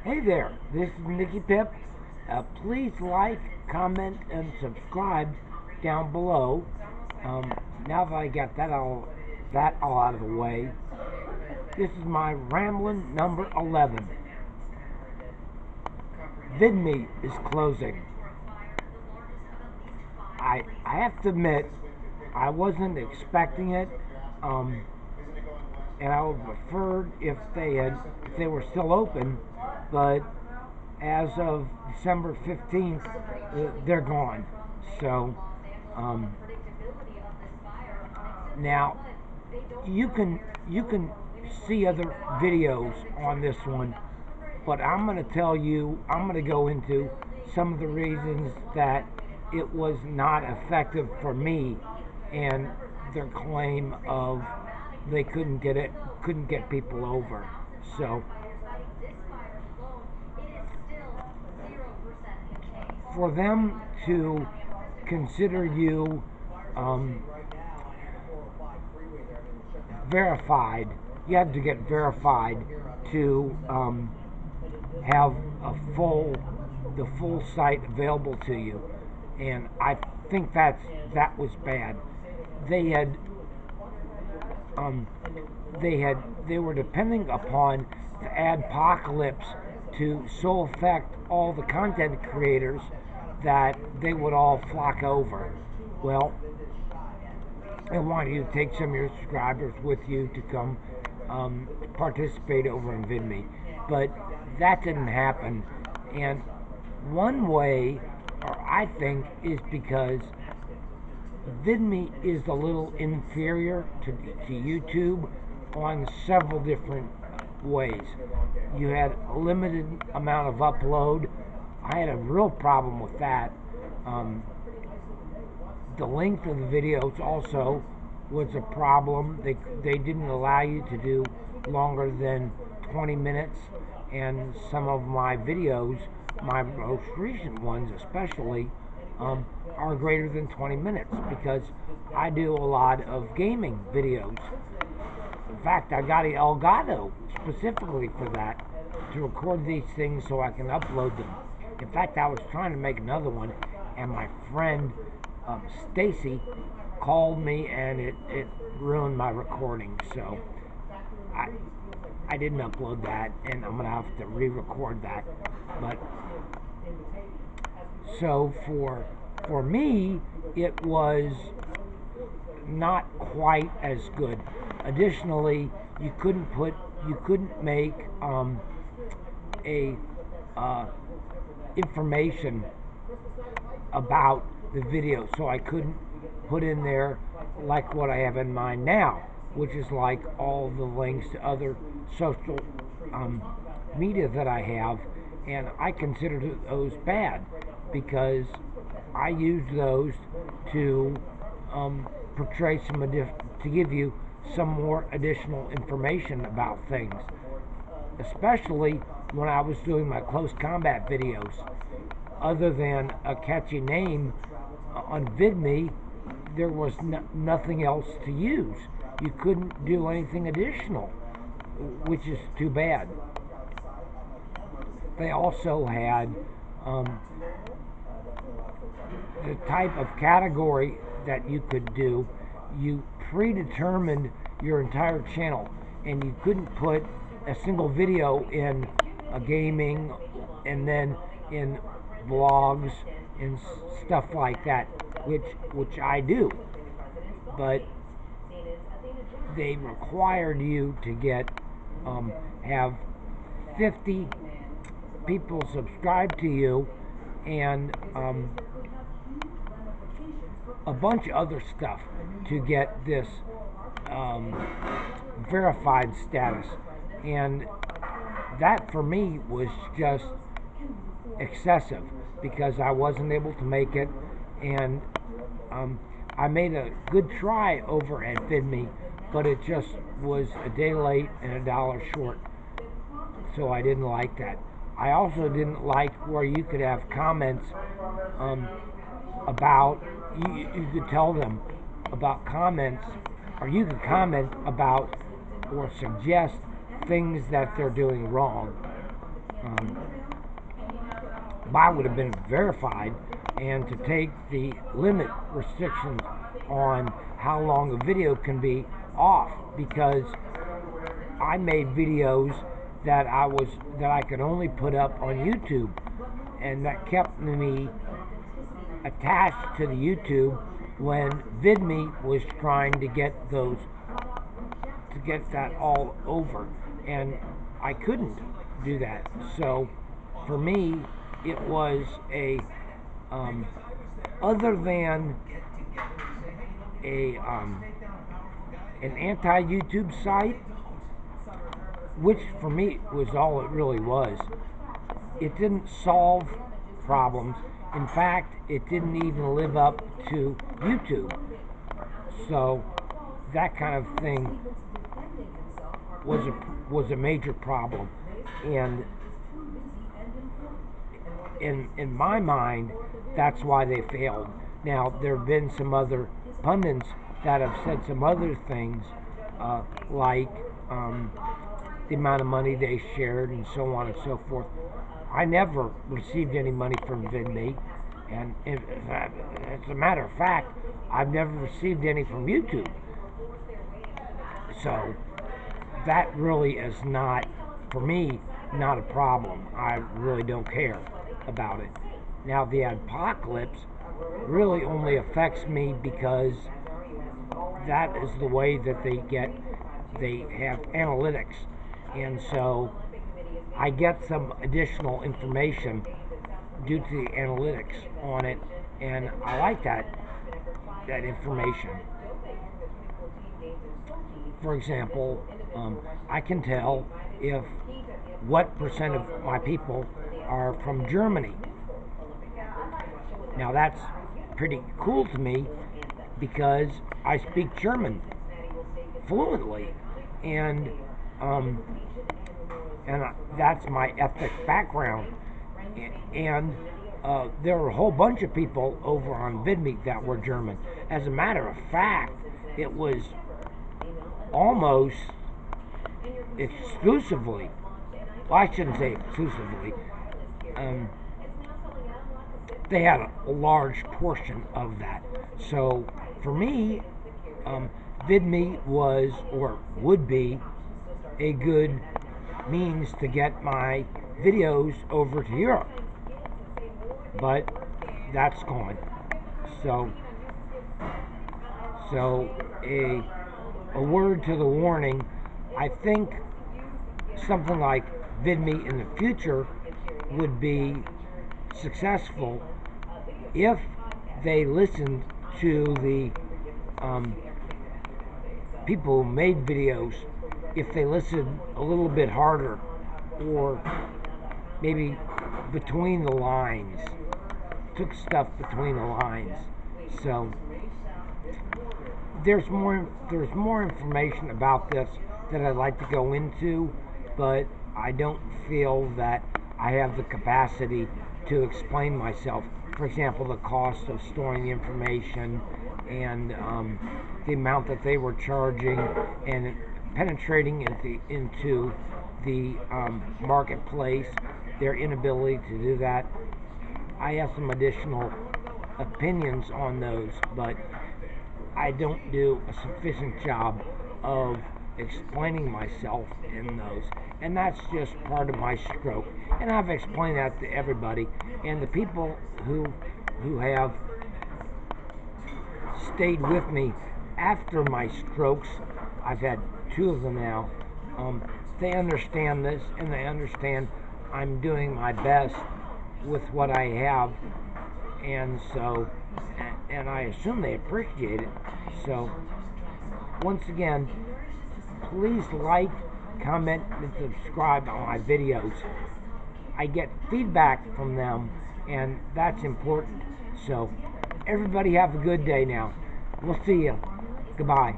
Hey there, this is Nicky Pip. Please like, comment, and subscribe down below. Now that I got that all out of the way, this is my Ramblin' number 11. Vidme is closing. I have to admit, I wasn't expecting it, um, and I would have preferred if they were still open, but as of December 15th, they're gone. So um, now you can see other videos on this one, but I'm going to tell you, I'm going to go into some of the reasons that it was not effective for me, and their claim of they couldn't get people over. So for them to consider you um, verified, you have to get verified to have the full site available to you, and I think that was bad. They had um, they were depending upon the adpocalypse to so affect all the content creators that they would all flock over. Well, they want you to take some of your subscribers with you to come participate over in Vidme, but that didn't happen. And one way, or I think, is because Vidme is a little inferior to YouTube on several different ways. You had a limited amount of upload. I had a real problem with that. The length of the videos also was a problem. They didn't allow you to do longer than 20 minutes, and some of my videos, my most recent ones especially, are greater than 20 minutes because I do a lot of gaming videos. In fact, I got an Elgato specifically for that, to record these things so I can upload them. In fact, I was trying to make another one, and my friend Stacy called me, and it ruined my recording. So I didn't upload that, and I'm gonna have to re-record that. But so for me, it was not quite as good. Additionally, you couldn't make a information about the video, so I couldn't put in there like what I have in mind now, which is like all the links to other social media that I have, and I consider those bad because I use those to portray to give you some more additional information about things, especially when I was doing my close combat videos. Other than a catchy name on Vidme, there was nothing else to use. You couldn't do anything additional, which is too bad. They also had the type of category that you could do. You predetermined your entire channel, and you couldn't put a single video in a gaming and then in vlogs and stuff like that, which I do. But they required you to have 50 people subscribe to you, and a bunch of other stuff to get this verified status. And that for me was just excessive because I wasn't able to make it, and I made a good try over at Vidme, but it just was a day late and $1 short, so I didn't like that. I also didn't like where you could have comments about, you could tell them about comments, or you could comment about or suggest things that they're doing wrong. I would have been verified, and to take the limit restrictions on how long a video can be off, because I made videos that I could only put up on YouTube, and that kept me attached to the YouTube when Vidme was trying to get that all over, and I couldn't do that. So for me, it was a other than an anti-YouTube site, which for me was all it really was. It didn't solve problems. In fact, it didn't even live up to YouTube. So that kind of thing was a major problem, and in my mind, that's why they failed. Now, there have been some other pundits that have said some other things, like the amount of money they shared and so on and so forth. I never received any money from Vidme, and as a matter of fact, I've never received any from YouTube. So that really is not, for me, not a problem. I really don't care about it. Now, the apocalypse really only affects me because that is the way that they have analytics, and so I get some additional information due to the analytics on it, and I like that information. For example, I can tell if what percent of my people are from Germany. Now that's pretty cool to me because I speak German fluently, and that's my ethnic background. And there were a whole bunch of people over on Vidme that were German. As a matter of fact, it was almost exclusively, well, I shouldn't say exclusively, they had a large portion of that. So for me, Vidme was, or would be, a good means to get my videos over to Europe, but that's gone. So a word to the warning. I think something like Vidme in the future would be successful if they listened to the people who made videos, if they listened a little bit harder, or maybe between the lines, took stuff between the lines. So there's more information about this that I'd like to go into, but I don't feel that I have the capacity to explain myself. For example, the cost of storing the information, and the amount that they were charging, and penetrating into the marketplace, their inability to do that. I have some additional opinions on those, but I don't do a sufficient job of explaining myself in those, and that's just part of my stroke, and I've explained that to everybody, and the people who have stayed with me after my strokes, I've had 2 of them now, they understand this, and they understand I'm doing my best with what I have, and so, and I assume they appreciate it. So once again, please like, comment, and subscribe on my videos. I get feedback from them, and that's important. So everybody have a good day now. We'll see you. Goodbye.